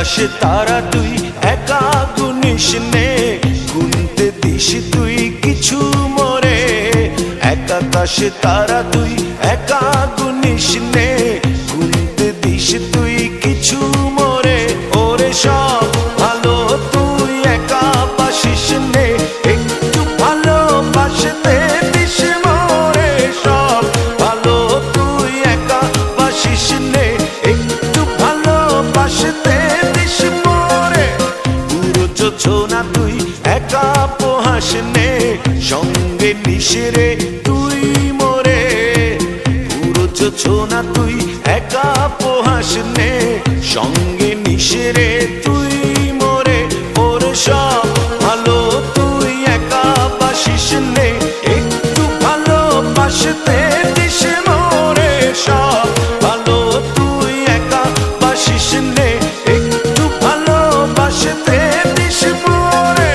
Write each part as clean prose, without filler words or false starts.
আকাশে তারা তুই একা গুনিস নে, গুনতে দিস তুই কিছু মোরে। এক আকাশে তারা তুই একা গুনিস নে, গুনতে দিস তুই কিছু মোরে। ওরে সব ভালো তুই একা বাসিস নে, একটু ভালোবাসতে দিস মোরে। সব ভালো তুই একা বাসিস নে, একটু ভালোবাসতে দিস মোরে। পুরো যোছনা তুই একা পোহাস নে, সঙ্গে নিশিরে তুই মোরে। পুরো যোছনা তুই একা পোহাস নে, সঙ্গে নিশিরে তুই মোরে। ওর সব ভালো তুই একা বাসিস নে, একটু ভালোবাসতে দিস মোরে। সব ভালো তুই একা বাসিস নে, একটু ভালোবাসতে দিস মোরে।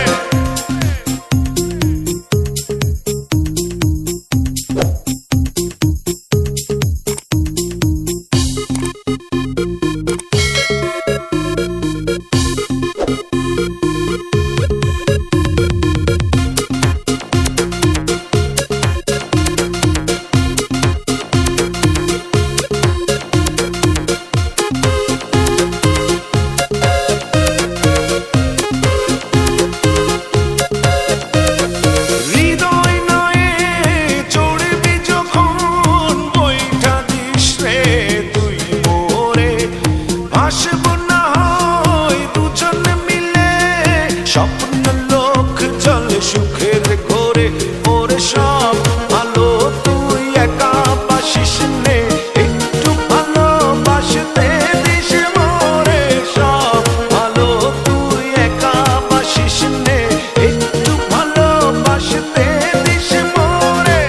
স্বপ্ন লোক চলে সুখের ঘোরে। ওরে সব ভালো তুই একা বাসিস নে, একটু ভালোবাসতে দিস মোরে। সব ভালো তুই একা বাসিস নে, একটু ভালোবাসতে দিস মোরে।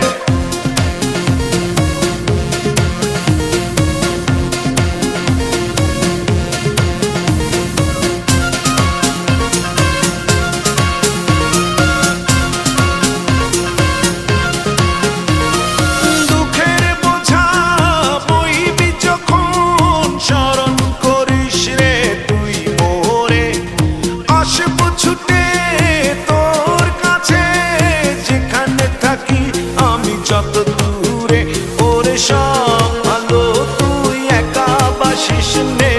ছুটে তোর কাছে যেখানে থাকি আমি যত দূরে। ওরে সব ভালো তুই একা বাসিস নে,